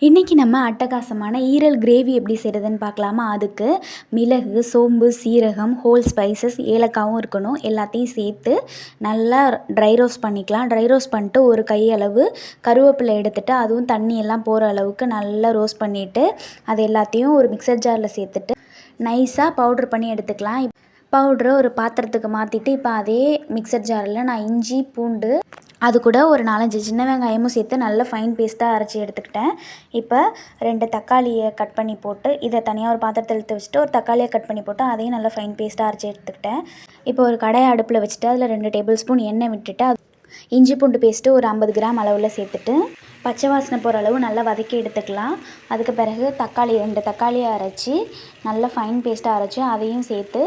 இன்றைக்கி நம்ம அட்டகாசமான ஈரல் கிரேவி எப்படி செய்கிறதுன்னு பார்க்கலாமா. அதுக்கு மிளகு, சோம்பு, சீரகம், ஹோல் ஸ்பைசஸ், ஏலக்காவும் இருக்கணும். எல்லாத்தையும் சேர்த்து நல்லா ட்ரை ரோஸ்ட் பண்ணிக்கலாம். ட்ரை ரோஸ்ட் பண்ணிட்டு ஒரு கையளவு கருவேப்பிலை எடுத்துகிட்டு அதுவும் தண்ணியெல்லாம் போகிற அளவுக்கு நல்லா ரோஸ்ட் பண்ணிவிட்டு அது எல்லாத்தையும் ஒரு மிக்சர் ஜாரில் சேர்த்துட்டு நைஸாக பவுட்ரு பண்ணி எடுத்துக்கலாம். பவுட்ரு ஒரு பாத்திரத்துக்கு மாற்றிட்டு இப்போ அதே மிக்சர் ஜாரில் நான் இஞ்சி, பூண்டு, அது கூட ஒரு 4-5 சின்ன வெங்காயமும் சேர்த்து நல்லா ஃபைன் பேஸ்ட்டாக அரைச்சி எடுத்துக்கிட்டேன். இப்போ 2 தக்காளியை கட் பண்ணி போட்டு இதை தனியாக ஒரு பாத்திரத்தில் எடுத்து வச்சுட்டு ஒரு தக்காளியை கட் பண்ணி போட்டு அதையும் நல்லா ஃபைன் பேஸ்ட்டாக அரைச்சி எடுத்துக்கிட்டேன். இப்போ ஒரு கடாயை அடுப்பில் வச்சுட்டு அதில் 2 டேபிள் ஸ்பூன் எண்ணெய் விட்டுட்டு இஞ்சி பூண்டு பேஸ்ட்டு ஒரு 50 கிராம் அளவில் சேர்த்துட்டு பச்சை வாசனை போகிற அளவு நல்லா வதக்கி எடுத்துக்கலாம். அதுக்கு பிறகு 2 தக்காளியை அரைச்சி நல்லா ஃபைன் பேஸ்ட்டாக அரைச்சி அதையும் சேர்த்து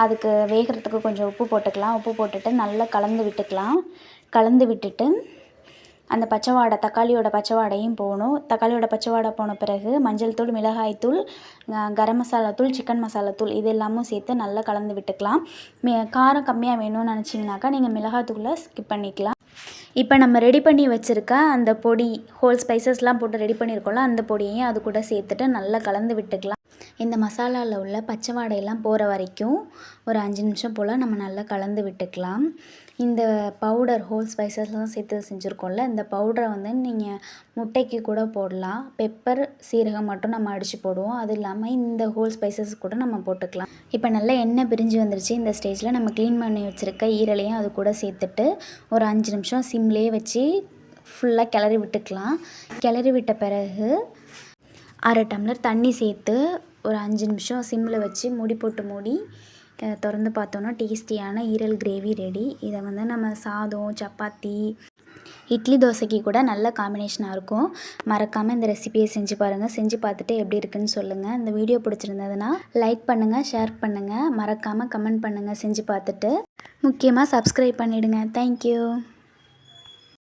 அதுக்கு வேகிறதுக்கு கொஞ்சம் உப்பு போட்டுக்கலாம். உப்பு போட்டுட்டு நல்லா கலந்து விட்டுட்டு அந்த தக்காளியோட பச்சை வாடையும் போகணும். தக்காளியோட பச்சை வாடை போன பிறகு மஞ்சள் தூள், மிளகாய் தூள், கரம் மசாலா தூள், சிக்கன் மசாலா தூள் இது எல்லாமும் சேர்த்து நல்லா கலந்து விட்டுக்கலாம். காரம் கம்மியாக வேணும்னு நினச்சிங்கனாக்கா நீங்கள் மிளகாய் தூளை ஸ்கிப் பண்ணிக்கலாம். இப்போ நம்ம ரெடி பண்ணி வச்சுருக்க அந்த பொடி, ஹோல் ஸ்பைசஸ்லாம் போட்டு ரெடி பண்ணியிருக்கோம்ல, அந்த பொடியையும் அது கூட சேர்த்துட்டு நல்லா கலந்து விட்டுக்கலாம். இந்த மசாலாவில் உள்ள பச்சை வாடையெல்லாம் போகிற வரைக்கும் ஒரு 5 நிமிஷம் போல் நம்ம நல்லா கலந்து விட்டுக்கலாம். இந்த பவுடர், ஹோல் ஸ்பைசஸ்லாம் சேர்த்து செஞ்சுருக்கோம்ல, இந்த பவுடரை வந்து நீங்கள் முட்டைக்கு கூட போடலாம். பெப்பர், சீரகம் மட்டும் நம்ம அடித்து போடுவோம். அது இல்லாமல் இந்த ஹோல் ஸ்பைசஸ் கூட நம்ம போட்டுக்கலாம். இப்போ நல்லா எண்ணெய் பிரிஞ்சு வந்துருச்சு. இந்த ஸ்டேஜில் நம்ம க்ளீன் பண்ணி வச்சுருக்க ஈரலையும் அது கூட சேர்த்துட்டு ஒரு 5 நிமிஷம் சிம்லேயே வச்சு ஃபுல்லாக கிளறி விட்டுக்கலாம். கிளறி விட்ட பிறகு 1/2 டம்ளர் தண்ணி சேர்த்து ஒரு 5 நிமிஷம் சிம்மில் வச்சு மூடி திறந்து பார்த்தோன்னா டேஸ்டியான ஈரல் கிரேவி ரெடி. இதை வந்து நம்ம சாதம், சப்பாத்தி, இட்லி, தோசைக்கு கூட நல்ல காம்பினேஷனாக இருக்கும். மறக்காமல் இந்த ரெசிபியை செஞ்சு பாருங்கள். செஞ்சு பார்த்துட்டு எப்படி இருக்குன்னு சொல்லுங்கள். இந்த வீடியோ பிடிச்சிருந்ததுன்னா லைக் பண்ணுங்கள், ஷேர் பண்ணுங்கள், மறக்காமல் கமெண்ட் பண்ணுங்கள் செஞ்சு பார்த்துட்டு. முக்கியமாக சப்ஸ்கிரைப் பண்ணிவிடுங்க. தேங்க்யூ.